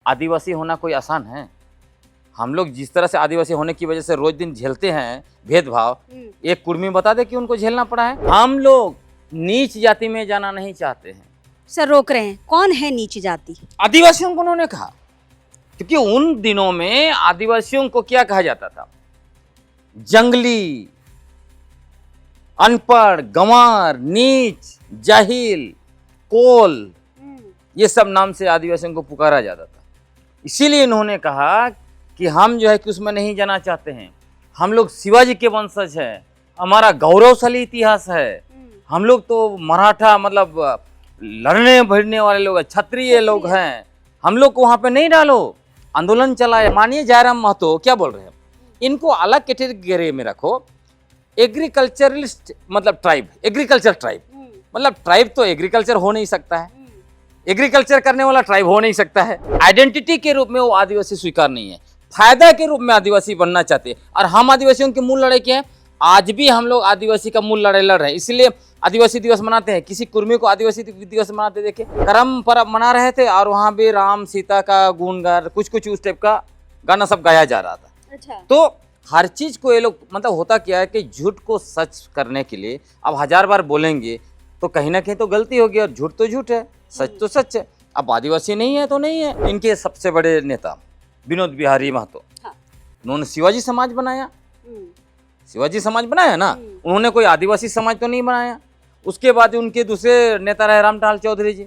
आदिवासी होना कोई आसान है? हम लोग जिस तरह से आदिवासी होने की वजह से रोज दिन झेलते हैं भेदभाव, एक कुर्मी बता दे कि उनको झेलना पड़ा है। हम लोग नीच जाति में जाना नहीं चाहते हैं। सर रोक रहे हैं, कौन है नीच जाति? आदिवासियों को उन्होंने कहा, क्योंकि उन दिनों में आदिवासियों को क्या कहा जाता था? जंगली, अनपढ़, गंवार, नीच, जाहिल, कोल, ये सब नाम से आदिवासियों को पुकारा जाता था। इसीलिए इन्होंने कहा कि हम जो है कि उसमें नहीं जाना चाहते हैं। हम लोग शिवाजी के वंशज हैं, हमारा गौरवशाली इतिहास है। हम लोग तो मराठा मतलब लड़ने भिड़ने वाले लोग हैं, क्षत्रिय लोग हैं। हम लोग को वहाँ पे नहीं डालो। आंदोलन चलाए। मानिए जयराम महतो क्या बोल रहे हैं, इनको अलग कैटेगरी में रखो। एग्रीकल्चरलिस्ट मतलब ट्राइब, एग्रीकल्चर ट्राइब मतलब ट्राइब तो एग्रीकल्चर हो नहीं सकता है, एग्रीकल्चर करने वाला ट्राइब हो नहीं सकता है। आइडेंटिटी के रूप में वो आदिवासी स्वीकार नहीं है, फायदा के रूप में आदिवासी बनना चाहते हैं। और हम आदिवासियों की मूल लड़ाई क्या है? आज भी हम लोग आदिवासी का मूल लड़ाई लड़ रहे हैं, इसलिए आदिवासी दिवस मनाते हैं। किसी कुर्मी को आदिवासी दिवस मनाते देखे? करम परब मना रहे थे और वहाँ भी राम सीता का गुणगान कुछ कुछ उस टाइप का गाना सब गाया जा रहा था। अच्छा। तो हर चीज को ये लोग मतलब होता क्या है कि झूठ को सच करने के लिए अब 1000 बार बोलेंगे तो कहीं ना कहीं तो गलती होगी, और झूठ तो झूठ है, सच तो सच है। अब आदिवासी नहीं है तो नहीं है। इनके सबसे बड़े नेता विनोद बिहारी महतो, हाँ। उन्होंने शिवाजी समाज बनाया। शिवाजी समाज बनाया ना, उन्होंने कोई आदिवासी समाज तो नहीं बनाया। उसके बाद उनके दूसरे नेता रहे रामटाल चौधरी जी,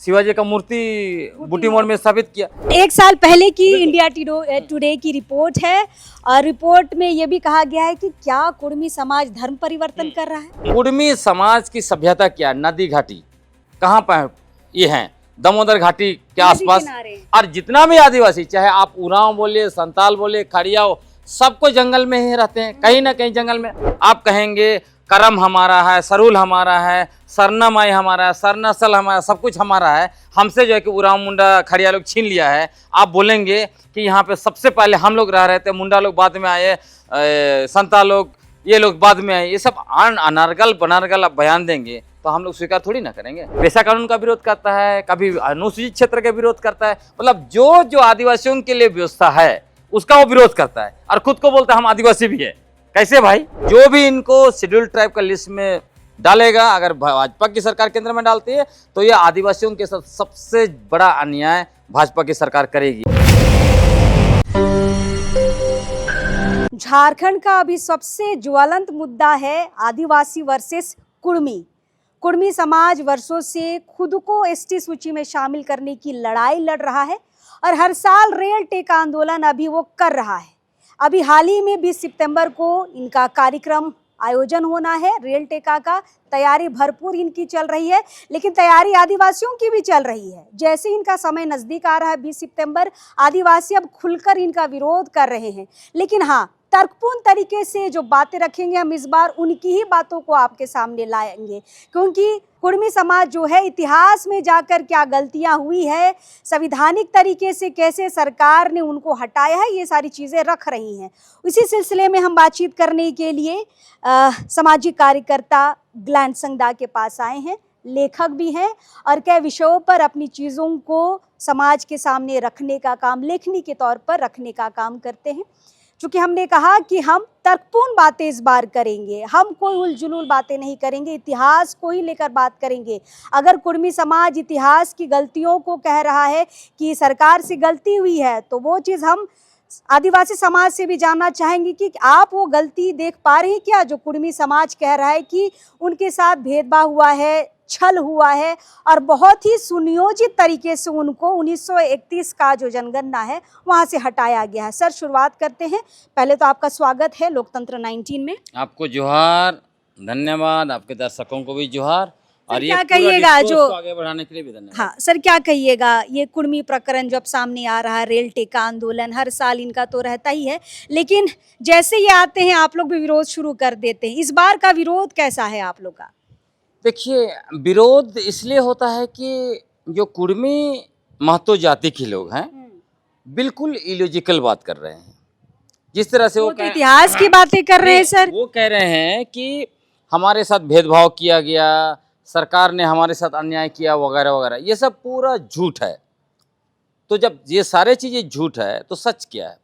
शिवाजी का मूर्ति बूटी मोड़ में स्थापित किया। 1 साल पहले की इंडिया टुडे की रिपोर्ट है, और रिपोर्ट में ये भी कहा गया है कि क्या कुर्मी समाज धर्म परिवर्तन कर रहा है? कुर्मी समाज की सभ्यता क्या? नदी घाटी कहाँ पर ये हैं? दामोदर घाटी के आसपास। और जितना भी आदिवासी, चाहे आप उरांव बोले, संताल बोले, खड़िया हो, सबको जंगल में ही रहते हैं, कहीं ना कहीं जंगल में। आप कहेंगे करम हमारा है, सरूल हमारा है, सरनामाई हमारा है, सरनसल हमारा, सब कुछ हमारा है। हमसे जो है कि उरांव मुंडा खड़िया लोग छीन लिया है। आप बोलेंगे कि यहाँ पे सबसे पहले हम लोग रह रहे थे, मुंडा लोग बाद में आए, संताल लोग ये लोग बाद में आए, ये सब अनर्गल बनर्गल आप बयान देंगे तो हम लोग स्वीकार थोड़ी ना करेंगे। पेशा कानून का विरोध करता है, कभी अनुसूचित क्षेत्र का विरोध करता है, मतलब जो जो आदिवासियों के लिए व्यवस्था है उसका वो विरोध करता है, और खुद को बोलता है हम आदिवासी भी है। कैसे भाई? जो भी इनको शेड्यूल ट्राइब का लिस्ट में डालेगा, अगर भाजपा की सरकार केंद्र में डालती है तो ये आदिवासियों के साथ सबसे बड़ा अन्याय भाजपा की सरकार करेगी। झारखंड का अभी सबसे ज्वलंत मुद्दा है आदिवासी वर्सेस कुर्मी। कुर्मी समाज वर्षों से खुद को एसटी सूची में शामिल करने की लड़ाई लड़ रहा है, और हर साल रेल टेका आंदोलन अभी वो कर रहा है। अभी हाल ही में 20 सितंबर को इनका कार्यक्रम आयोजन होना है। रेल टेका का तैयारी भरपूर इनकी चल रही है, लेकिन तैयारी आदिवासियों की भी चल रही है। जैसे इनका समय नजदीक आ रहा है 20 सितंबर, आदिवासी अब खुलकर इनका विरोध कर रहे हैं। लेकिन हाँ, तर्कपूर्ण तरीके से जो बातें रखेंगे, हम इस बार उनकी ही बातों को आपके सामने लाएंगे, क्योंकि कुर्मी समाज जो है इतिहास में जाकर क्या गलतियां हुई है, संवैधानिक तरीके से कैसे सरकार ने उनको हटाया है, ये सारी चीज़ें रख रही हैं। इसी सिलसिले में हम बातचीत करने के लिए सामाजिक कार्यकर्ता ग्लैंड संगदा के पास आए हैं। लेखक भी हैं और कई विषयों पर अपनी चीज़ों को समाज के सामने रखने का काम, लेखनी के तौर पर रखने का काम करते हैं। चूँकि हमने कहा कि हम तर्कपूर्ण बातें इस बार करेंगे, हम कोई उलझुल बातें नहीं करेंगे, इतिहास को ही लेकर बात करेंगे। अगर कुर्मी समाज इतिहास की गलतियों को कह रहा है कि सरकार से गलती हुई है, तो वो चीज़ हम आदिवासी समाज से भी जानना चाहेंगे कि आप वो गलती देख पा रही क्या, जो कुर्मी समाज कह रहा है कि उनके साथ भेदभाव हुआ है, छल हुआ है, और बहुत ही सुनियोजित तरीके से उनको 1931 का जो जनगणना है वहाँ से हटाया गया है। सर, शुरुआत करते हैं। पहले तो आपका स्वागत है लोकतंत्र 19 में। आपको जोहार, धन्यवाद। आपके दर्शकों को भी जोहार, और ये क्या कहिएगा जो आगे बढ़ाने के लिए भी धन्यवाद। हाँ सर, क्या कहिएगा, ये कुर्मी प्रकरण जब सामने आ रहा है, रेल टेका आंदोलन हर साल इनका तो रहता ही है, लेकिन जैसे ये आते हैं आप लोग भी विरोध शुरू कर देते हैं। इस बार का विरोध कैसा है आप लोग का? देखिए, विरोध इसलिए होता है कि जो कुर्मी महतो जाति के लोग हैं बिल्कुल इलॉजिकल बात कर रहे हैं। जिस तरह से वो तो इतिहास की बातें कर रहे हैं सर। वो कह रहे हैं कि हमारे साथ भेदभाव किया गया, सरकार ने हमारे साथ अन्याय किया, वगैरह वगैरह। ये सब पूरा झूठ है। तो जब ये सारे चीजें झूठ है तो सच क्या है?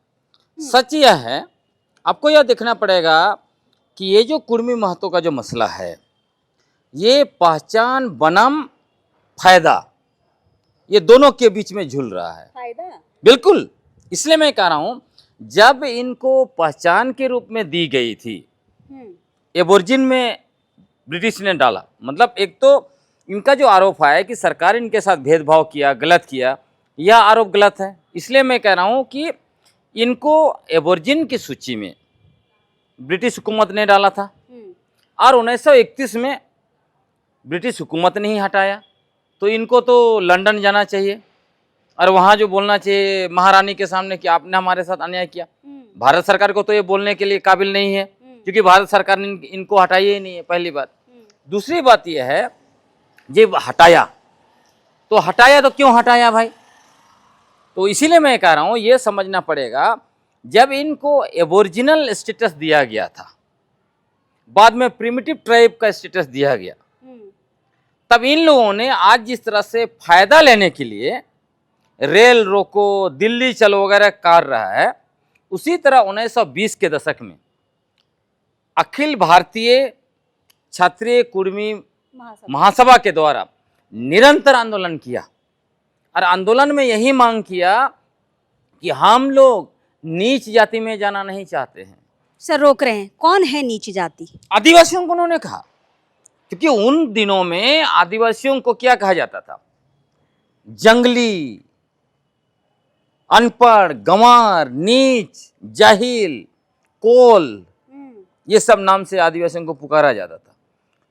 सच यह है, आपको यह देखना पड़ेगा कि ये जो कुर्मी महतो का जो मसला है, ये पहचान बनाम फायदा, ये दोनों के बीच में झूल रहा है। फायदा? बिल्कुल, इसलिए मैं कह रहा हूं, जब इनको पहचान के रूप में दी गई थी, एबोर्जिन में ब्रिटिश ने डाला, मतलब एक तो इनका जो आरोप है कि सरकार इनके साथ भेदभाव किया, गलत किया, यह आरोप गलत है। इसलिए मैं कह रहा हूं कि इनको एबोर्जिन की सूची में ब्रिटिश हुकूमत ने डाला था और 1931 में ब्रिटिश हुकूमत ने ही हटाया, तो इनको तो लंदन जाना चाहिए और वहाँ जो बोलना चाहिए महारानी के सामने कि आपने हमारे साथ अन्याय किया। भारत सरकार को तो ये बोलने के लिए काबिल नहीं है, क्योंकि भारत सरकार ने इनको हटाया ही नहीं है, पहली बात। दूसरी बात यह है, जब हटाया तो क्यों हटाया भाई? तो इसीलिए मैं कह रहा हूँ, ये समझना पड़ेगा, जब इनको एबोरिजिनल स्टेटस दिया गया था, बाद में प्रिमिटिव ट्राइब का स्टेटस दिया गया, तब इन लोगों ने आज जिस तरह से फायदा लेने के लिए रेल रोको, दिल्ली चलो वगैरह कर रहा है, उसी तरह 1920 के दशक में अखिल भारतीय क्षत्रिय कुर्मी महासभा के द्वारा निरंतर आंदोलन किया और आंदोलन में यही मांग किया कि हम लोग नीच जाति में जाना नहीं चाहते हैं। सर रोक रहे हैं, कौन है नीच जाति? आदिवासियों को उन्होंने कहा, क्योंकि उन दिनों में आदिवासियों को क्या कहा जाता था? जंगली, अनपढ़, गंवार, नीच, जाहिल, कोल, ये सब नाम से आदिवासियों को पुकारा जाता था।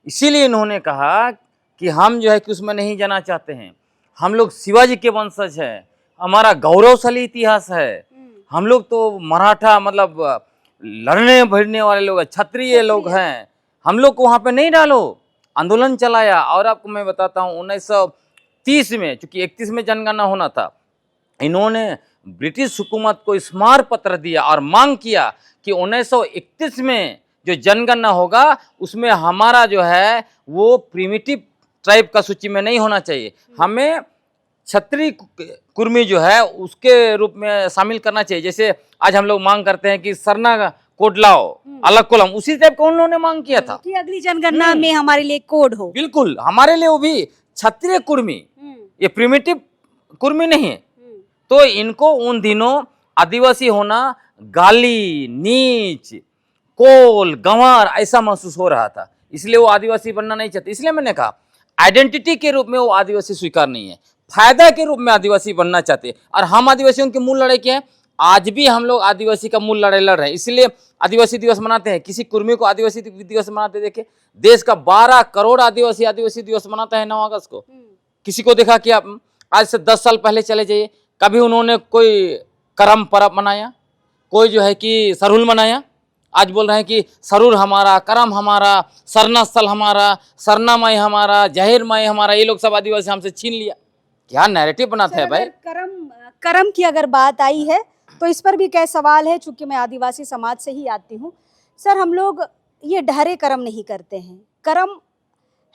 इसीलिए इन्होंने कहा कि हम जो है कि उसमें नहीं जाना चाहते हैं, हम लोग शिवाजी के वंशज हैं, हमारा गौरवशाली इतिहास है, हम लोग तो मराठा मतलब लड़ने भिड़ने वाले लोग हैं, क्षत्रिय लोग हैं, हम लोग को वहाँ पे नहीं डालो। आंदोलन चलाया और आपको मैं बताता हूँ 1930 में, चूंकि 31 में जनगणना होना था, इन्होंने ब्रिटिश हुकूमत को स्मार पत्र दिया और मांग किया कि 1931 में जो जनगणना होगा उसमें हमारा जो है वो प्रिमिटिव ट्राइब का सूची में नहीं होना चाहिए, हमें क्षत्रिय कुर्मी जो है उसके रूप में शामिल करना चाहिए। जैसे आज हम लोग मांग करते हैं कि सरना कोड लाओ, अलग कोलम, उसी टाइप का उन्होंने मांग किया था कि अगली जनगणना में हमारे लिए कोड हो। बिल्कुल, हमारे लिए वो भी क्षत्रिय कुर्मी, ये प्रिमिटिव कुर्मी नहीं है। तो इनको उन दिनों आदिवासी होना गाली, नीच, कोल, गंवार ऐसा महसूस हो रहा था, इसलिए वो आदिवासी बनना नहीं चाहते। इसलिए मैंने कहा आइडेंटिटी के रूप में वो आदिवासी स्वीकार नहीं है, फायदा के रूप में आदिवासी बनना चाहते हैं। और हम आदिवासियों की मूल लड़ाई क्या है? आज भी हम लोग आदिवासी का मूल लड़ाई लड़ रहे हैं, इसलिए आदिवासी दिवस मनाते हैं। किसी कुर्मी को आदिवासी दिवस मनाते देखे? देश का 12 करोड़ आदिवासी आदिवासी दिवस मनाता है 9 अगस्त को। किसी को देखा कि आप आज से 10 साल पहले चले जाइए, कभी उन्होंने कोई करम परब मनाया, कोई जो है कि सरुल मनाया? आज बोल रहे हैं कि सरुल हमारा, करम हमारा, सरना स्थल हमारा, सरना माई हमारा, जाहिर माई हमारा, ये लोग सब आदिवासी हमसे छीन लिया। क्या नैरेटिव बनाते हैं भाई? करम की अगर बात आई है तो इस पर भी कई सवाल है, चूंकि मैं आदिवासी समाज से ही आती हूँ। सर, हम लोग ये ढहरे कर्म नहीं करते हैं। कर्म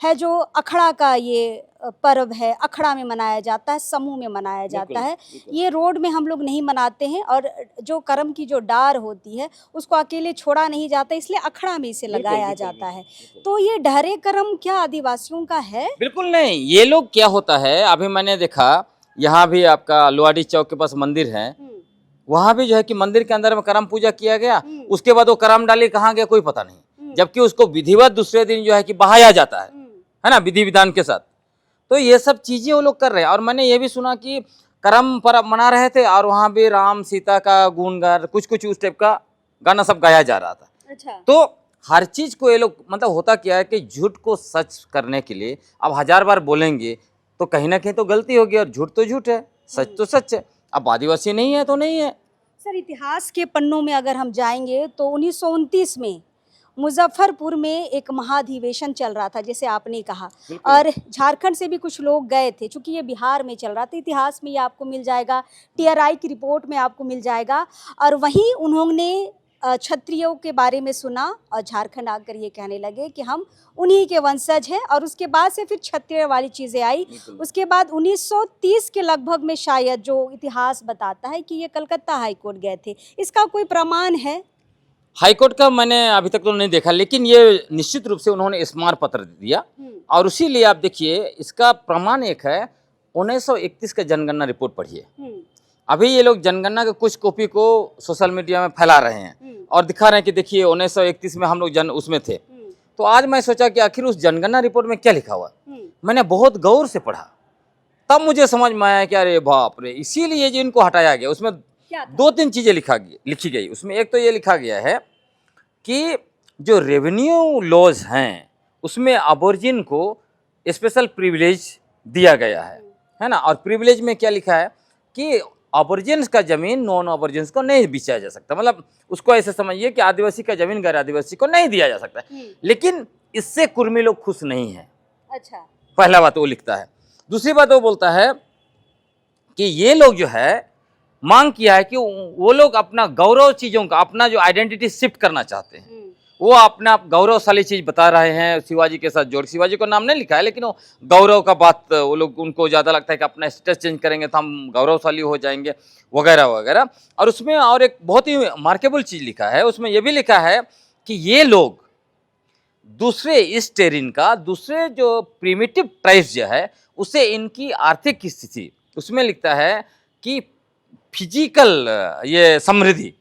है जो अखड़ा का ये पर्व है, अखड़ा में मनाया जाता है, समूह में मनाया जाता है। ये रोड में हम लोग नहीं मनाते हैं, और जो कर्म की जो डार होती है उसको अकेले छोड़ा नहीं जाता, इसलिए अखड़ा में इसे लगाया जाता है। तो ये ढहरे कर्म क्या आदिवासियों का है? बिल्कुल नहीं। ये लोग क्या होता है, अभी मैंने देखा यहाँ भी आपका लोहाड़ी चौक के पास मंदिर है, वहाँ भी जो है कि मंदिर के अंदर में करम पूजा किया गया, उसके बाद वो करम डाली कहाँ गया कोई पता नहीं, जबकि उसको विधिवत दूसरे दिन जो है कि बहाया जाता है ना, विधि विधान के साथ। तो ये सब चीजें वो लोग कर रहे हैं। और मैंने ये भी सुना कि करम पर्व मना रहे थे और वहाँ भी राम सीता का गुणगान, कुछ उस टाइप का गाना सब गाया जा रहा था। अच्छा। तो हर चीज को ये लोग, मतलब होता क्या है कि झूठ को सच करने के लिए अब 1000 बार बोलेंगे तो कहीं ना कहीं तो गलती होगी, और झूठ तो झूठ है, सच तो सच है। अब आदिवासी नहीं है तो नहीं है। सर, इतिहास के पन्नों में अगर हम जाएंगे तो 1929 में मुजफ्फरपुर में एक महाधिवेशन चल रहा था, जैसे आपने कहा, और झारखंड से भी कुछ लोग गए थे। चूंकि ये बिहार में चल रहा था, इतिहास में ये आपको मिल जाएगा, TRI की रिपोर्ट में आपको मिल जाएगा। और वहीं उन्होंने क्षत्रियों के बारे में सुना और झारखंड आकर ये कहने लगे कि हम उन्हीं के वंशज हैं, और उसके बाद से फिर क्षत्रिय वाली चीज़ें आई। उसके बाद 1930 के लगभग में शायद जो इतिहास बताता है कि ये कलकत्ता हाई कोर्ट गए थे। इसका कोई प्रमाण है? हाई कोर्ट का मैंने अभी तक तो नहीं देखा, लेकिन ये निश्चित रूप से उन्होंने स्मार पत्र दिया, और उसीलिए आप देखिए इसका प्रमाण एक है 1931 का जनगणना रिपोर्ट पढ़िए। अभी ये लोग जनगणना के कुछ कॉपी को सोशल मीडिया में फैला रहे हैं और दिखा रहे हैं कि देखिए 1931 में हम लोग उसमें थे। तो आज मैं सोचा कि आखिर उस जनगणना रिपोर्ट में क्या लिखा हुआ। मैंने बहुत गौर से पढ़ा, तब मुझे समझ में आया कि अरे बाप रे, इसीलिए जो इनको हटाया गया। उसमें 2-3 चीजें लिखी गई। उसमें एक तो ये लिखा गया है कि जो रेवेन्यू लॉज हैं उसमें अबोरिजिन को स्पेशल प्रिविलेज दिया गया है ना। और प्रिविलेज में क्या लिखा है कि अबोरिजिन्स का जमीन नॉन अबोरिजिन्स को नहीं बेचा जा सकता। मतलब उसको ऐसे समझिए कि आदिवासी का जमीन गैर आदिवासी को नहीं दिया जा सकता। लेकिन इससे कुर्मी लोग खुश नहीं है। अच्छा, पहला बात वो लिखता है। दूसरी बात वो बोलता है कि ये लोग जो है मांग किया है कि वो लोग अपना गौरव चीजों का, अपना जो आइडेंटिटी शिफ्ट करना चाहते हैं। वो अपना गौरवशाली चीज बता रहे हैं, शिवाजी के साथ जोड़। शिवाजी को नाम नहीं लिखा है, लेकिन वो गौरव का बात, वो लोग, उनको ज्यादा लगता है कि अपना स्टेटस चेंज करेंगे तो हम गौरवशाली हो जाएंगे वगैरह वगैरह। और उसमें और एक बहुत ही मार्केबल चीज लिखा है, उसमें ये भी लिखा है कि ये लोग दूसरे इस टेरिन का, दूसरे जो प्रिमिटिव ट्राइब्स जो है उससे इनकी आर्थिक स्थिति, उसमें लिखता है कि फिजिकल ये समृद्धि,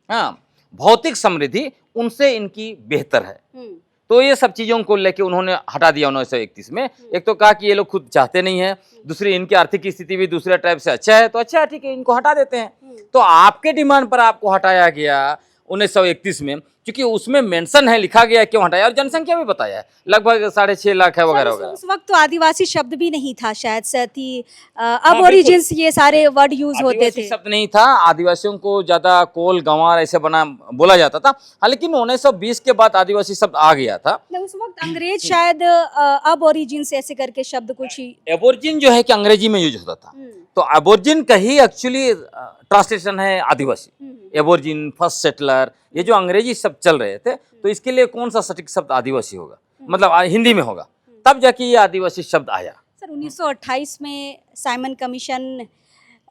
हाँ, भौतिक समृद्धि उनसे इनकी बेहतर है। तो ये सब चीजों को लेके उन्होंने हटा दिया 1931 में। एक तो कहा कि ये लोग खुद चाहते नहीं है, दूसरी इनकी आर्थिक स्थिति भी दूसरे ट्राइब से अच्छा है, तो अच्छा है, ठीक है, इनको हटा देते हैं। तो आपके डिमांड पर आपको हटाया गया 1931 में, क्योंकि उसमें मेंशन है, लिखा गया है क्यों हटाया, और जनसंख्या भी बताया है लगभग 6.5 लाख है वगैरह वगैरह। उस वक्त तो आदिवासी शब्द भी नहीं था शायद, सती, अबोरिजिन्स, ये सारे वर्ड यूज होते थे। शब्द नहीं था, आदिवासियों को ज्यादा कोल गंवार ऐसे बोला जाता था। हाँ, लेकिन 1920 के बाद आदिवासी शब्द आ गया था। उस वक्त अंग्रेज शायद अबोरिजिन्स ऐसे करके शब्द कुछ ही, एबोरिजिन जो है कि अंग्रेजी में यूज होता था, तो एबोरिजिन का ही एक्चुअली ट्रांसलेशन है आदिवासी। एबोरिजिन, फर्स्ट सेटलर, ये जो अंग्रेजी शब्द चल रहे थे, तो इसके लिए कौन सा सटीक शब्द आदिवासी होगा, मतलब हिंदी में होगा, तब जाके ये आदिवासी शब्द आया। सर 1928 में साइमन कमीशन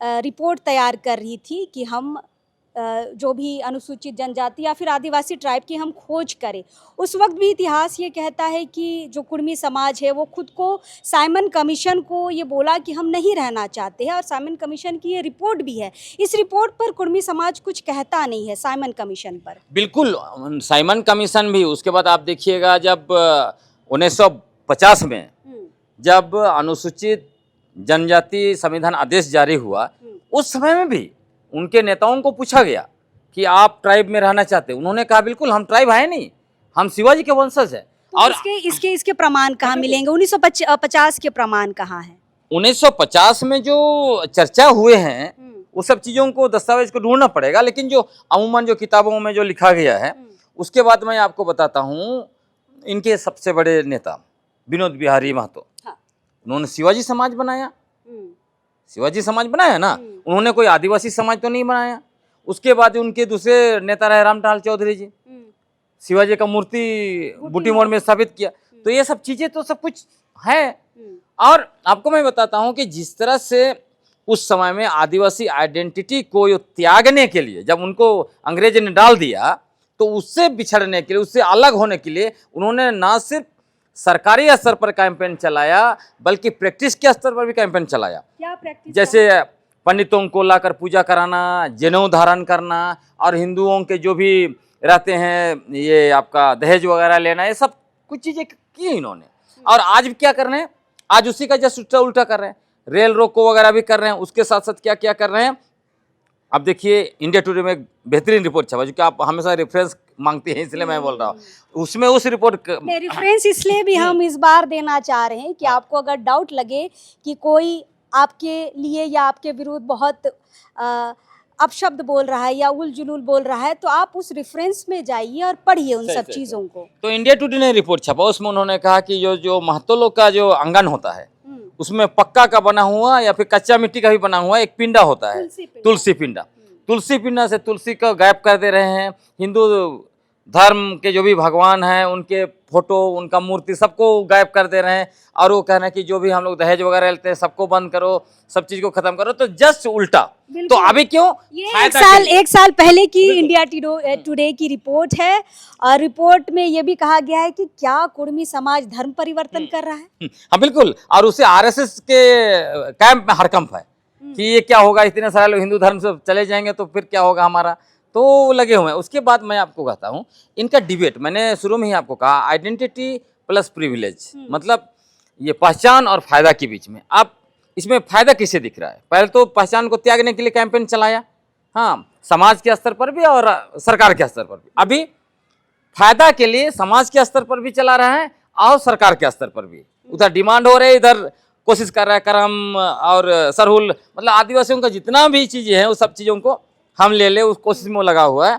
रिपोर्ट तैयार कर रही थी कि हम जो भी अनुसूचित जनजाति या फिर आदिवासी ट्राइब की हम खोज करें। उस वक्त भी इतिहास ये कहता है कि जो कुर्मी समाज है वो खुद को साइमन कमीशन को ये बोला कि हम नहीं रहना चाहते हैं, और साइमन कमीशन की ये रिपोर्ट भी है। इस रिपोर्ट पर कुर्मी समाज कुछ कहता नहीं है साइमन कमीशन पर। बिल्कुल, साइमन कमीशन भी, उसके बाद आप देखिएगा जब 1950 में जब अनुसूचित जनजाति संविधान आदेश जारी हुआ, उस समय में भी उनके नेताओं को पूछा गया कि आप ट्राइब में रहना चाहते हैं। उन्होंने कहा बिल्कुल, हम ट्राइब है नहीं, हम शिवाजी के वंशज हैं। तो और इसके प्रमाण कहाँ मिलेंगे? 1950 के प्रमाण कहाँ हैं? 1950 में जो चर्चा हुए हैं वो सब चीजों को, दस्तावेज को ढूंढना पड़ेगा, लेकिन जो अमूमन जो किताबों में जो लिखा गया है उसके बाद मैं आपको बताता हूँ। इनके सबसे बड़े नेता विनोद बिहारी महतो, उन्होंने शिवाजी समाज बनाया, शिवाजी समाज बनाया ना, उन्होंने कोई आदिवासी समाज तो नहीं बनाया। उसके बाद उनके दूसरे नेता रहे रामटहाल चौधरी जी, शिवाजी का मूर्ति बूटी मोड़ में स्थापित किया। तो ये सब चीजें तो सब कुछ है। और आपको मैं बताता हूं कि जिस तरह से उस समय में आदिवासी आइडेंटिटी को त्यागने के लिए जब उनको अंग्रेज ने डाल दिया, तो उससे बिछड़ने के लिए, उससे अलग होने के लिए उन्होंने ना सिर्फ सरकारी स्तर पर कैंपेन चलाया, बल्कि प्रैक्टिस के स्तर पर भी कैंपेन चलाया। क्या प्रैक्टिस? जैसे पंडितों को लाकर पूजा कराना, जनेऊ धारण करना, और हिंदुओं के जो भी रहते हैं ये आपका दहेज वगैरह लेना, ये सब कुछ चीजें की इन्होंने। और आज भी क्या कर रहे हैं, आज उसी का जस्ट उल्टा कर रहे हैं। रेल रोको वगैरह भी कर रहे हैं। उसके साथ साथ क्या क्या कर रहे हैं, अब देखिए इंडिया टुडे में एक बेहतरीन रिपोर्ट छपा, जो कि आप हमेशा रेफरेंस मांगते हैं, इसलिए मैं बोल रहा हूँ। उसमें उस रिपोर्ट रेफरेंस इसलिए भी हम इस बार देना चाह रहे हैं कि आपको अगर डाउट लगे कि कोई आपके लिए या आपके विरुद्ध बहुत अपशब्द बोल रहा है या उल जुलूल बोल रहा है, तो आप उस रेफरेंस में जाइए और पढ़िए उन सब चीज़ों को। तो इंडिया टुडे ने रिपोर्ट छपा, उसमें उन्होंने कहा कि जो महतो लोग का जो आंगन होता है उसमें पक्का का बना हुआ या फिर कच्चा मिट्टी का भी बना हुआ एक पिंडा होता है, तुलसी पिंडा। तुलसी पिन्ना से तुलसी को गायब कर दे रहे हैं। हिंदू धर्म के जो भी भगवान हैं उनके फोटो, उनका मूर्ति सबको गायब कर दे रहे हैं। और वो कह रहे हैं कि जो भी हम लोग दहेज वगैरह लेते हैं सबको बंद करो, सब चीज को खत्म करो। तो जस्ट उल्टा। तो अभी क्यों ये एक साल पहले की इंडिया टुडे की रिपोर्ट है, और रिपोर्ट में ये भी कहा गया है कि क्या कुर्मी समाज धर्म परिवर्तन कर रहा है। हाँ बिल्कुल, और उसे आरएसएस के कैंप में हरकंप है कि ये क्या होगा, इतने सारे लोग हिंदू धर्म से चले जाएंगे तो फिर क्या होगा हमारा, तो लगे हुए हैं। उसके बाद मैं आपको कहता हूँ इनका डिबेट, मैंने शुरू में ही आपको कहा आइडेंटिटी प्लस प्रिविलेज, मतलब ये पहचान और फायदा के बीच में। आप इसमें फायदा किसे दिख रहा है? पहले तो पहचान को त्यागने के लिए कैंपेन चलाया, हाँ, समाज के स्तर पर भी और सरकार के स्तर पर भी। अभी फायदा के लिए समाज के स्तर पर भी चला रहा है और सरकार के स्तर पर भी। उधर डिमांड हो रही है, इधर कोशिश कर रहा है करम और सरहुल, मतलब आदिवासियों का जितना भी चीज़ें हैं उस सब चीज़ों को हम ले ले, उस कोशिश में वो लगा हुआ है।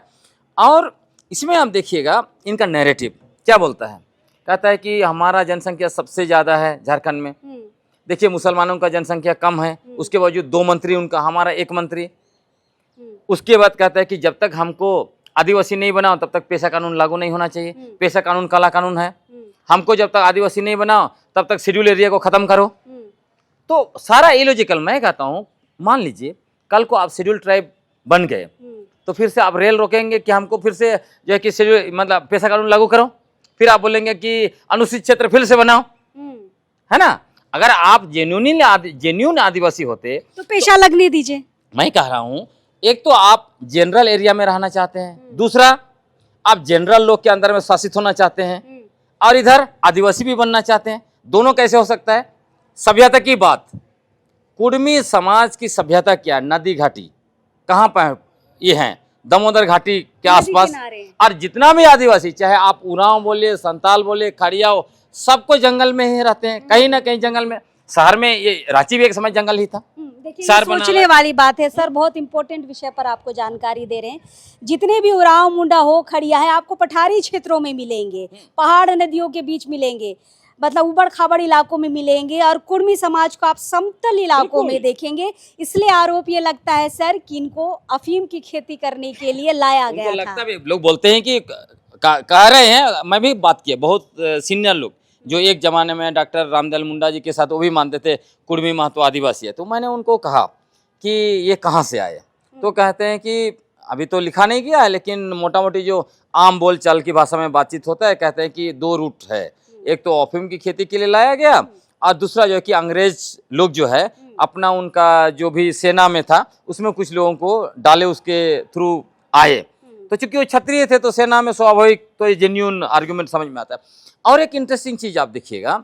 और इसमें आप देखिएगा इनका नैरेटिव क्या बोलता है, कहता है कि हमारा जनसंख्या सबसे ज़्यादा है झारखंड में। देखिए मुसलमानों का जनसंख्या कम है, उसके बावजूद 2 मंत्री उनका, हमारा 1 मंत्री। उसके बाद कहता है कि जब तक हमको आदिवासी नहीं बनाओ तब तक पेशा कानून लागू नहीं होना चाहिए। पेशा कानून काला कानून है। हमको जब तक आदिवासी नहीं बनाओ तब तक शेड्यूल एरिया को खत्म करो। तो सारा इलॉजिकल। मैं कहता हूँ मान लीजिए कल को आप शेड्यूल ट्राइब बन गए तो फिर से आप रेल रोकेंगे कि हमको फिर से जो है कि शेड्यूल मतलब पेशा कानून लागू करो, फिर आप बोलेंगे कि अनुसूचित क्षेत्र फिर से बनाओ, है ना। अगर आप जेन्यून आदिवासी होते तो पेशा लगने दीजिए। मैं कह रहा हूँ एक तो आप जनरल एरिया में रहना चाहते हैं, दूसरा आप जनरल लोग के अंदर में शासित होना चाहते हैं, और इधर आदिवासी भी बनना चाहते हैं। दोनों कैसे हो सकता है? सभ्यता की बात, कुर्मी समाज की सभ्यता क्या? नदी घाटी कहाँ पर ये हैं, दामोदर घाटी के आसपास। और जितना भी आदिवासी, चाहे आप उरांव बोले, संताल बोले, खड़िया हो, सबको जंगल में ही रहते हैं, कहीं ना कहीं जंगल में। शहर में ये रांची भी एक समय जंगल ही था। देखिए सोचने वाली बात है सर, बहुत इंपॉर्टेंट विषय पर आपको जानकारी दे रहे हैं। जितने भी उरांव मुंडा हो, खड़िया है, आपको पठारी क्षेत्रों में मिलेंगे, पहाड़ नदियों के बीच मिलेंगे, मतलब उबड़ खाबड़ इलाकों में मिलेंगे, और कुर्मी समाज को आप समतल इलाकों में देखेंगे। इसलिए आरोप ये लगता है सर कि इनको अफीम की खेती करने के लिए लाया गया था। लगता है लोग बोलते हैं कि कह रहे हैं, मैं भी बात किया, बहुत सीनियर लोग जो एक जमाने में डॉक्टर रामदयाल मुंडा जी के साथ वो भी मानते थे कुर्मी महतो आदिवासी है। तो मैंने उनको कहा कि ये कहाँ से आए, तो कहते हैं कि अभी तो लिखा नहीं गया है, लेकिन मोटा मोटी जो आम बोल चाल की भाषा में बातचीत होता है, कहते हैं कि 2 रूट है। एक तो अफीम की खेती के लिए लाया गया, और दूसरा जो है कि अंग्रेज लोग जो है अपना उनका जो भी सेना में था उसमें कुछ लोगों को डाले, उसके थ्रू आए। तो चूंकि वो क्षत्रिय थे तो सेना में स्वाभाविक, तो ये जेन्यून आर्गुमेंट समझ में आता है। और एक इंटरेस्टिंग चीज आप देखिएगा,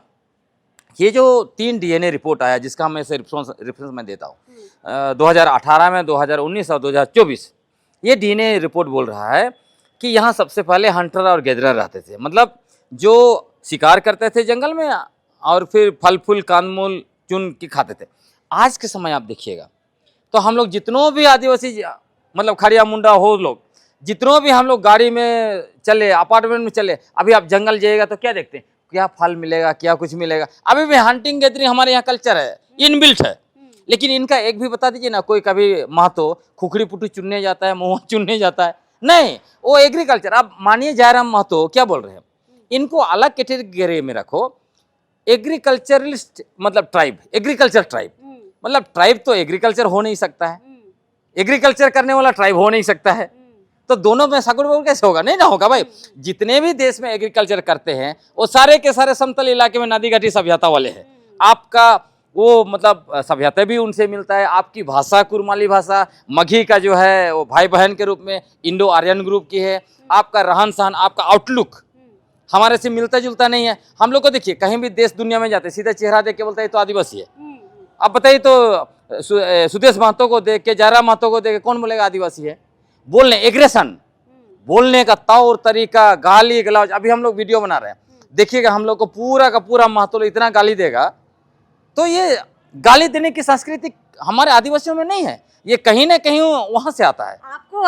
ये जो 3 डीएनए रिपोर्ट आया जिसका मैं इसे रेफरेंस में देता हूँ 2018 में, 2019 और 2024, ये डीएनए रिपोर्ट बोल रहा है कि यहाँ सबसे पहले हंटर और गैदरर रहते थे, मतलब जो शिकार करते थे जंगल में और फिर फल फूल कांदमूल चुन के खाते थे। आज के समय आप देखिएगा तो हम लोग जितनों भी आदिवासी मतलब खड़िया मुंडा हो लोग, जितनों भी हम लोग गाड़ी में चले, अपार्टमेंट में चले, अभी आप जंगल जाइएगा तो क्या देखते हैं, क्या फल मिलेगा, क्या कुछ मिलेगा। अभी भी हंटिंग गैदरिंग हमारे यहाँ कल्चर है, इनबिल्ट है। लेकिन इनका एक भी बता दीजिए ना, कोई कभी महतो खुखड़ी पुटी चुनने जाता है, महुआ चुनने जाता है? नहीं, वो एग्रीकल्चर। अब मानिए जयराम महतो क्या बोल रहे हैं, इनको अलग कैटेगरी में रखो, एग्रीकल्चरलिस्ट मतलब ट्राइब, एग्रीकल्चर ट्राइब, मतलब ट्राइब तो एग्रीकल्चर हो नहीं सकता है, एग्रीकल्चर करने वाला ट्राइब हो नहीं सकता है। तो दोनों में सागुड़ कैसे होगा? नहीं ना होगा भाई। जितने भी देश में एग्रीकल्चर करते हैं वो सारे के सारे समतल इलाके में नदी घाटी सभ्यता वाले हैं। आपका वो मतलब सभ्यता भी उनसे मिलता है। आपकी भाषा कुरमाली भाषा, मघी का जो है वो भाई बहन के रूप में इंडो आर्यन ग्रुप की है। आपका रहन सहन, आपका आउटलुक हमारे से मिलता जुलता नहीं है। हम लोग को देखिए कहीं भी देश दुनिया में जाते सीधा चेहरा देख के बोलता है तो आदिवासी है। अब बताइए तो सुदेश महतो को देख के, जयराम महतो को देख के कौन बोलेगा आदिवासी है? बोलने, एग्रेशन, बोलने का तौर तरीका, गाली गलौज। अभी हम लोग वीडियो बना रहे हैं, देखिएगा हम लोग को पूरा का पूरा महतो इतना गाली देगा। तो ये गाली देने की संस्कृति हमारे आदिवासियों में नहीं है, ये कहीं ना कहीं वहां से आता है।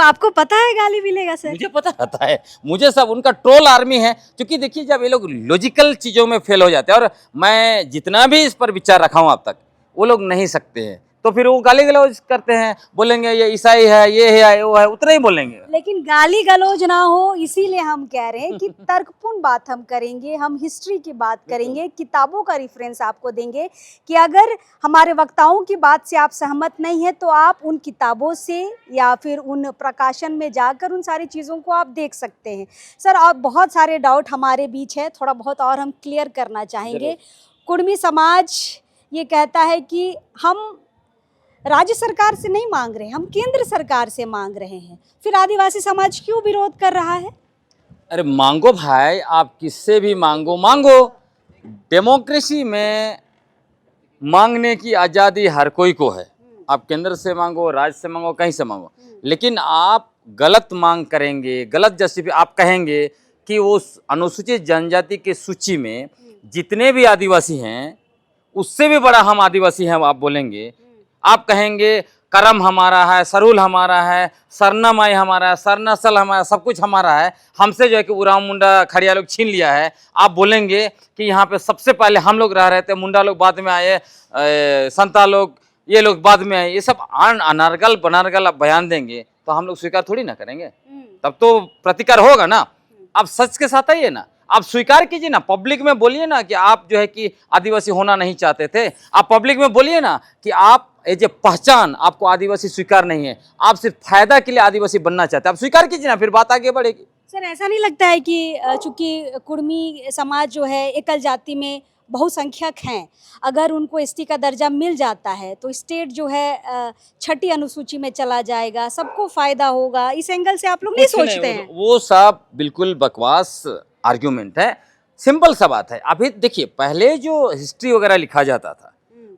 आपको पता है गाली मिलेगा सर? मुझे पता रहता है, मुझे सब उनका ट्रोल आर्मी है। क्योंकि देखिए जब ये लोग लॉजिकल चीजों में फेल हो जाते हैं, और मैं जितना भी इस पर विचार रखा हूं अब तक, वो लोग नहीं सकते हैं तो फिर वो गाली गलौज करते हैं, बोलेंगे ये ईसाई है, ये है, वो है, उतना ही बोलेंगे। लेकिन गाली गलौज ना हो इसीलिए हम कह रहे हैं कि तर्कपूर्ण बात हम करेंगे, हम हिस्ट्री की बात करेंगे, किताबों का रेफरेंस आपको देंगे कि अगर हमारे वक्ताओं की बात से आप सहमत नहीं है तो आप उन किताबों से या फिर उन प्रकाशन में जाकर उन सारी चीज़ों को आप देख सकते हैं। सर, और बहुत सारे डाउट हमारे बीच है, थोड़ा बहुत और हम क्लियर करना चाहेंगे। कुर्मी समाज ये कहता है कि हम राज्य सरकार से नहीं मांग रहे, हम केंद्र सरकार से मांग रहे हैं, फिर आदिवासी समाज क्यों विरोध कर रहा है? अरे मांगो भाई, आप किससे भी मांगो, मांगो। डेमोक्रेसी में मांगने की आज़ादी हर कोई को है। आप केंद्र से मांगो, राज्य से मांगो, कहीं से मांगो, लेकिन आप गलत मांग करेंगे, गलत जस्टिफिकेशन आप कहेंगे कि उस अनुसूचित जनजाति के सूची में जितने भी आदिवासी हैं उससे भी बड़ा हम आदिवासी हैं, आप बोलेंगे। आप कहेंगे करम हमारा है, सरूल हमारा है, सरनामाई हमारा है, सरनसल हमारा, सब कुछ हमारा है, हमसे जो है कि उराव मुंडा खड़िया लोग छीन लिया है। आप बोलेंगे कि यहाँ पे सबसे पहले हम लोग रह रहे थे, मुंडा लोग बाद में आए, संता लोग, ये लोग बाद में आए, ये सब अनर्गल बनर्गल आप बयान देंगे तो हम लोग स्वीकार थोड़ी ना करेंगे, तब तो प्रतिकार होगा ना। आप सच के साथ आइए ना, आप स्वीकार कीजिए ना, पब्लिक में बोलिए ना कि आप जो है कि आदिवासी होना नहीं चाहते थे। आप पब्लिक में बोलिए ना कि आप एज ए पहचान आपको आदिवासी स्वीकार नहीं है, आप सिर्फ फायदा के लिए आदिवासी बनना चाहते हैं, आप स्वीकार कीजिए ना, फिर बात आगे बढ़ेगी। सर, ऐसा नहीं लगता है कि चूंकि कुर्मी समाज जो है एकल जाति में बहुसंख्यक हैं, अगर उनको एसटी का दर्जा मिल जाता है तो स्टेट जो है छठी अनुसूची में चला जाएगा, सबको फायदा होगा, इस एंगल से आप लोग नहीं सोचते हैं? वो सब बिल्कुल बकवास आर्ग्यूमेंट है, सिंपल सा बात है। अभी देखिए, पहले जो हिस्ट्री वगैरह लिखा जाता था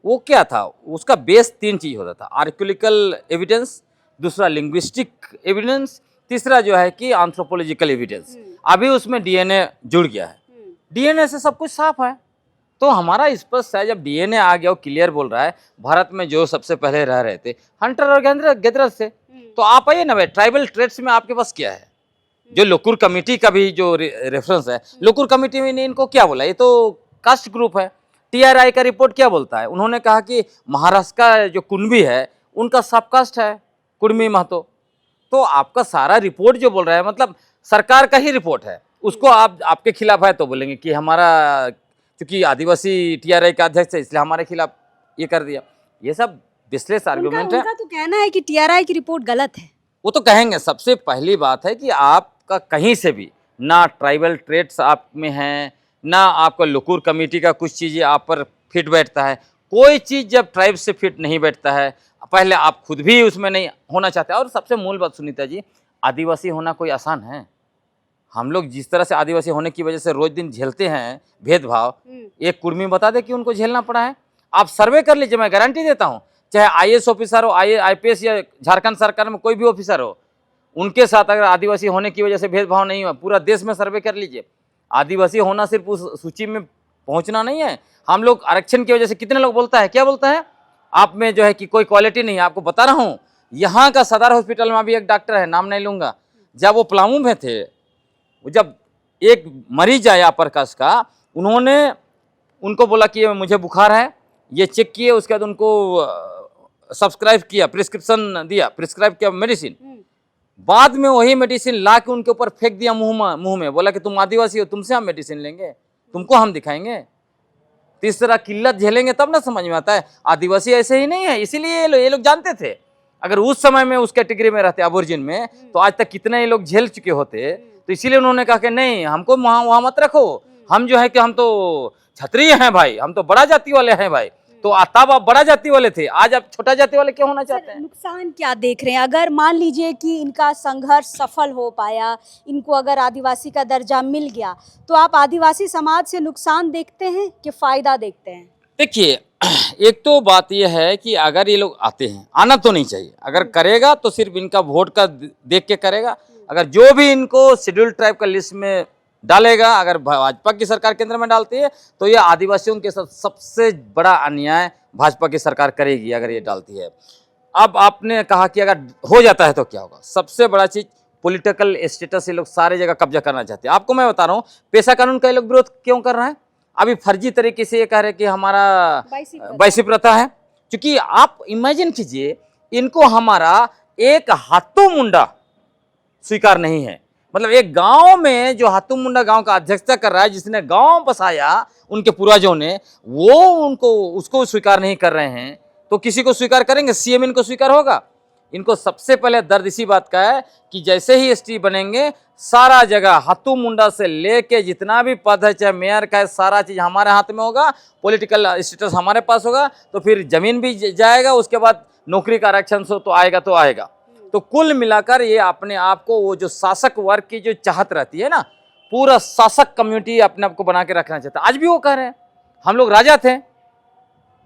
वो क्या था, उसका बेस 3 चीज होता था, आर्कियोलॉजिकल एविडेंस, दूसरा लिंग्विस्टिक एविडेंस, तीसरा जो है कि एंथ्रोपोलॉजिकल एविडेंस। अभी उसमें डीएनए जुड़ गया है, डीएनए से सब कुछ साफ है। तो हमारा स्पष्ट है, जब डीएनए आ गया, वो क्लियर बोल रहा है भारत में जो सबसे पहले रह रहे थे हंटर और गैदरर्स से। तो आप आइए ना भाई, ट्राइबल ट्रेड्स में आपके पास क्या है? जो लोकुर कमेटी का भी जो रेफरेंस है, लोकुर कमेटी में ने इनको क्या बोला, ये तो कास्ट ग्रुप है। टीआरआई का रिपोर्ट क्या बोलता है, उन्होंने कहा कि महाराष्ट्र का जो कुणबी है उनका सब कास्ट है कुर्मी महतो। तो आपका सारा रिपोर्ट जो बोल रहा है, मतलब सरकार का ही रिपोर्ट है, उसको आप आपके खिलाफ है तो बोलेंगे कि हमारा, क्योंकि आदिवासी टीआरआई का अध्यक्ष है इसलिए हमारे खिलाफ ये कर दिया। ये सब बेसलेस आर्गुमेंट है। उनका तो कहना है कि टीआरआई की रिपोर्ट गलत है। वो तो कहेंगे। सबसे पहली बात है कि आपका कहीं से भी ना ट्राइबल ट्रेड्स आप में हैं, ना आपका लोकुर कमेटी का कुछ चीज़ें आप पर फिट बैठता है। कोई चीज़ जब ट्राइब से फिट नहीं बैठता है, पहले आप खुद भी उसमें नहीं होना चाहते। और सबसे मूल बात सुनीता जी, आदिवासी होना कोई आसान है? हम लोग जिस तरह से आदिवासी होने की वजह से रोज दिन झेलते हैं भेदभाव, एक कुर्मी बता दे कि उनको झेलना पड़ा है। आप सर्वे कर लीजिए, मैं गारंटी देता हूँ, चाहे आईएएस ऑफिसर हो, आईपीएस या झारखंड सरकार में कोई भी ऑफिसर हो, उनके साथ अगर आदिवासी होने की वजह से भेदभाव नहीं हुआ, पूरा देश में सर्वे कर लीजिए। आदिवासी होना सिर्फ उस सूची में पहुंचना नहीं है। हम लोग आरक्षण की वजह से कितने लोग बोलता है, क्या बोलता है, आप में जो है कि कोई क्वालिटी नहीं है। आपको बता रहा हूँ, यहाँ का सदर हॉस्पिटल में अभी एक डॉक्टर है, नाम नहीं लूंगा, जब वो पलामू में थे, जब एक मरीज आया अपर कास्ट का, उन्होंने उनको बोला कि मुझे बुखार है, ये चेक किए, उसके बाद उनको सब्सक्राइब किया, प्रिस्क्रिप्शन दिया, प्रिस्क्राइब किया मेडिसिन। बाद में वही मेडिसिन ला के उनके ऊपर फेंक दिया मुंह में, बोला कि तुम आदिवासी हो, तुमसे हम मेडिसिन लेंगे, तुमको हम दिखाएंगे। तो इस तरह किल्लत झेलेंगे तब ना समझ में आता है। आदिवासी ऐसे ही नहीं है, इसीलिए ये लोग जानते थे। अगर उस समय में उस कैटेगरी में रहते अबोरिजिन में, तो आज तक कितने ये लोग झेल चुके होते। तो इसीलिए उन्होंने कहा कि नहीं, हमको वहाँ मत रखो, हम जो है कि हम तो क्षत्रिय हैं भाई, हम तो बड़ा जाति वाले हैं भाई। तो तब आप बड़ा जाति वाले थे, आज आप छोटा जाति वाले क्यों होना चाहते हैं? नुकसान क्या देख रहे हैं? अगर मान लीजिए कि इनका संघर्ष सफल हो पाया, इनको अगर आदिवासी का दर्जा मिल गया, तो आप आदिवासी समाज से नुकसान देखते हैं कि फायदा देखते हैं? देखिए, एक तो बात यह है कि अगर ये लोग आते हैं, आना तो नहीं चाहिए, अगर करेगा तो सिर्फ इनका वोट का देख के करेगा। अगर जो भी इनको शेड्यूल्ड ट्राइब का लिस्ट में डालेगा, अगर भाजपा की सरकार केंद्र में डालती है, तो ये आदिवासियों के साथ सबसे बड़ा अन्याय भाजपा की सरकार करेगी अगर ये डालती है। अब आपने कहा कि अगर हो जाता है तो क्या होगा? सबसे बड़ा चीज पॉलिटिकल स्टेटस, ये लोग सारे जगह कब्जा करना चाहते हैं। आपको मैं बता रहा हूँ, पेशा कानून का ये लोग विरोध क्यों कर रहे हैं? अभी फर्जी तरीके से ये कह रहे हैं कि हमारा बाइसी प्रथा है, क्योंकि आप इमेजिन कीजिए, इनको हमारा एक हाथू मुंडा स्वीकार नहीं है। मतलब एक गांव में जो हाथू मुंडा गांव का अध्यक्षता कर रहा है, जिसने गांव बसाया उनके पूर्वजों ने, वो उसको स्वीकार नहीं कर रहे हैं, तो किसी को स्वीकार करेंगे? सीएम इनको स्वीकार होगा? इनको सबसे पहले दर्द इसी बात का है कि जैसे ही एसटी बनेंगे, सारा जगह हाथू मुंडा से लेके जितना भी पद है, चाहे मेयर का है, सारा चीज हमारे हाथ में होगा, पॉलिटिकल स्टेटस हमारे पास होगा, तो फिर जमीन भी जाएगा, उसके बाद नौकरी का आरक्षण तो आएगा। तो कुल मिलाकर ये अपने आप को, वो जो शासक वर्ग की जो चाहत रहती है ना, पूरा शासक कम्युनिटी अपने आप को बना के रखना चाहता है। आज भी वो कह रहे हैं हम लोग राजा थे,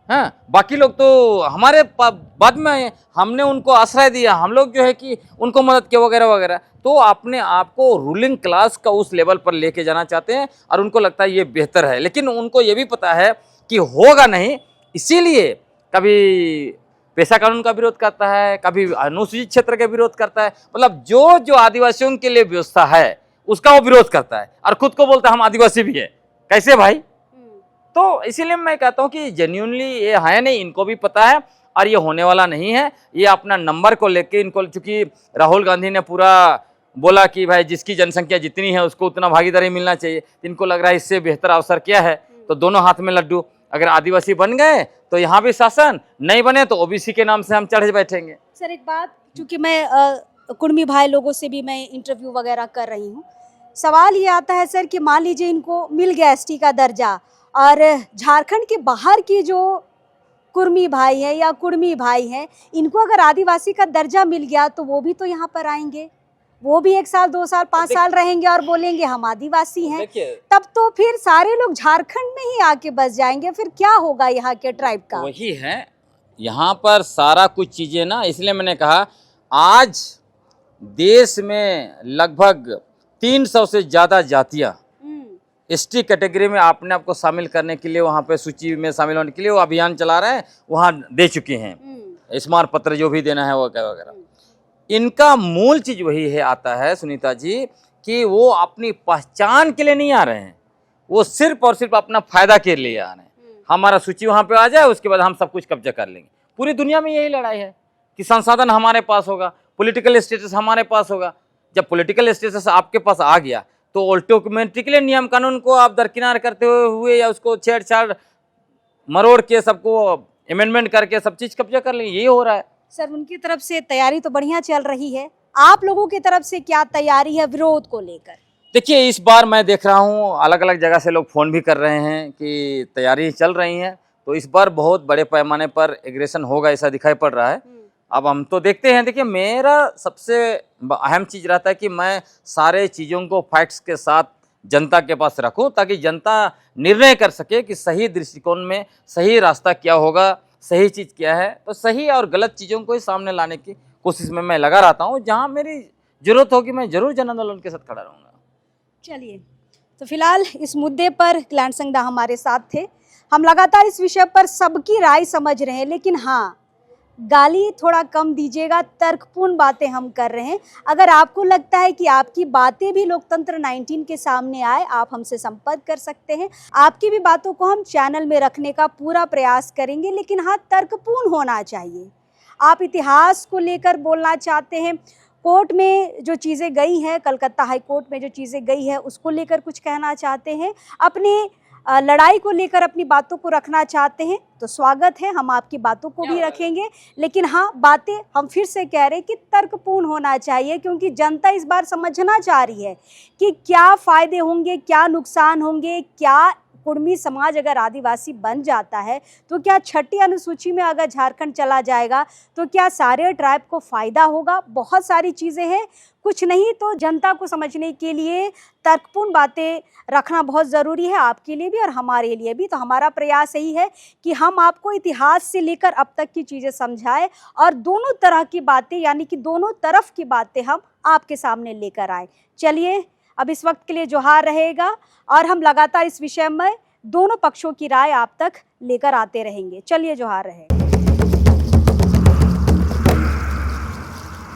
हाँ, बाकी लोग तो हमारे बाद में हमने उनको आश्रय दिया, हम लोग जो है कि उनको मदद किया वगैरह वगैरह। तो अपने आप को रूलिंग क्लास का उस लेवल पर लेके जाना चाहते हैं और उनको लगता है ये बेहतर है, लेकिन उनको ये भी पता है कि होगा नहीं। इसीलिए कभी पेशा कानून का विरोध करता है, कभी अनुसूचित क्षेत्र का विरोध करता है, मतलब जो आदिवासियों के लिए व्यवस्था है उसका वो विरोध करता है और खुद को बोलता है हम आदिवासी भी है। कैसे भाई? तो इसीलिए मैं कहता हूँ कि जेन्युइनली ये है नहीं, इनको भी पता है और ये होने वाला नहीं है। ये अपना नंबर को लेके इनको, चूंकि राहुल गांधी ने पूरा बोला कि भाई जिसकी जनसंख्या जितनी है उसको उतना भागीदारी मिलना चाहिए, इनको लग रहा है इससे बेहतर अवसर क्या है, तो दोनों हाथ में लड्डू। अगर आदिवासी बन गए तो यहाँ भी शासन, नहीं बने तो ओबीसी के नाम से हम चढ़े बैठेंगे। सर एक बात, क्योंकि मैं कुर्मी भाई लोगों से भी मैं इंटरव्यू वगैरह कर रही हूँ, सवाल ये आता है सर कि मान लीजिए इनको मिल गया एसटी का दर्जा, और झारखंड के बाहर की जो कुर्मी भाई हैं या कुर्मी भाई हैं, इनको अगर आदिवासी का दर्जा मिल गया तो वो भी तो यहाँ पर आएंगे, वो भी 1 साल 2 साल 5 साल रहेंगे और बोलेंगे हम आदिवासी हैं। तब तो फिर सारे लोग झारखंड में ही आके बस जाएंगे, फिर क्या होगा यहाँ के ट्राइब का? वही है, यहाँ पर सारा कुछ चीजें ना, इसलिए मैंने कहा आज देश में लगभग 300 से ज्यादा जातियां एसटी कैटेगरी में अपने आप को शामिल करने के लिए, वहाँ पे सूची में शामिल होने के लिए वो अभियान चला रहे हैं, वहाँ दे चुके हैं स्मार पत्र जो भी देना है वगैरह वगैरह। इनका मूल चीज वही है, आता है सुनीता जी, कि वो अपनी पहचान के लिए नहीं आ रहे हैं, वो सिर्फ और सिर्फ अपना फायदा के लिए आ रहे हैं। हमारा सूची वहाँ पे आ जाए, उसके बाद हम सब कुछ कब्जा कर लेंगे। पूरी दुनिया में यही लड़ाई है कि संसाधन हमारे पास होगा, पॉलिटिकल स्टेटस हमारे पास होगा। जब पॉलिटिकल स्टेटस आपके पास आ गया तो ऑटोमेटिकली नियम कानून को आप दरकिनार करते हुए या उसको छेड़छाड़ मरोड़ के सबको अमेंडमेंट करके सब चीज कब्जा कर लेंगे। यही हो रहा है। सर उनकी तरफ से तैयारी तो बढ़िया चल रही है, आप लोगों की तरफ से क्या तैयारी है विरोध को लेकर? देखिए, इस बार मैं देख रहा हूँ अलग अलग जगह से लोग फोन भी कर रहे हैं कि तैयारी चल रही है, तो इस बार बहुत बड़े पैमाने पर एग्रेशन होगा ऐसा दिखाई पड़ रहा है। अब हम तो देखते हैं। देखिए, मेरा सबसे अहम चीज रहता है कि मैं सारे चीज़ों को फैक्ट्स के साथ जनता के पास रखूं, ताकि जनता निर्णय कर सके कि सही दृष्टिकोण में सही रास्ता क्या होगा, सही चीज़ क्या है। तो सही और गलत चीज़ों को ही सामने लाने की कोशिश में मैं लगा रहता हूँ। जहाँ मेरी जरूरत होगी मैं जरूर जन आंदोलन के साथ खड़ा रहूँगा। चलिए, तो फिलहाल इस मुद्दे पर कल्याण संघदा हमारे साथ थे। हम लगातार इस विषय पर सबकी राय समझ रहे हैं, लेकिन हाँ, गाली थोड़ा कम दीजिएगा, तर्कपूर्ण बातें हम कर रहे हैं। अगर आपको लगता है कि आपकी बातें भी लोकतंत्र 19 के सामने आए, आप हमसे संपर्क कर सकते हैं। आपकी भी बातों को हम चैनल में रखने का पूरा प्रयास करेंगे, लेकिन हाँ, तर्कपूर्ण होना चाहिए। आप इतिहास को लेकर बोलना चाहते हैं, कोर्ट में जो चीज़ें गई हैं, कलकत्ता हाई कोर्ट में जो चीज़ें गई है उसको लेकर कुछ कहना चाहते हैं, अपने लड़ाई को लेकर अपनी बातों को रखना चाहते हैं, तो स्वागत है, हम आपकी बातों को भी रखेंगे। लेकिन हाँ, बातें हम फिर से कह रहे हैं कि तर्कपूर्ण होना चाहिए, क्योंकि जनता इस बार समझना चाह रही है कि क्या फ़ायदे होंगे, क्या नुकसान होंगे, क्या कुर्मी समाज अगर आदिवासी बन जाता है तो क्या छठी अनुसूची में अगर झारखंड चला जाएगा तो क्या सारे ट्राइब को फ़ायदा होगा। बहुत सारी चीज़ें हैं, कुछ नहीं तो जनता को समझने के लिए तर्कपूर्ण बातें रखना बहुत ज़रूरी है, आपके लिए भी और हमारे लिए भी। तो हमारा प्रयास यही है कि हम आपको इतिहास से लेकर अब तक की चीज़ें समझाएं और दोनों तरह की बातें, यानी कि दोनों तरफ की बातें हम आपके सामने लेकर आए। चलिए, अब इस वक्त के लिए जोहार रहेगा और हम लगातार इस विषय में दोनों पक्षों की राय आप तक लेकर आते रहेंगे। चलिए, जोहार रहेगा।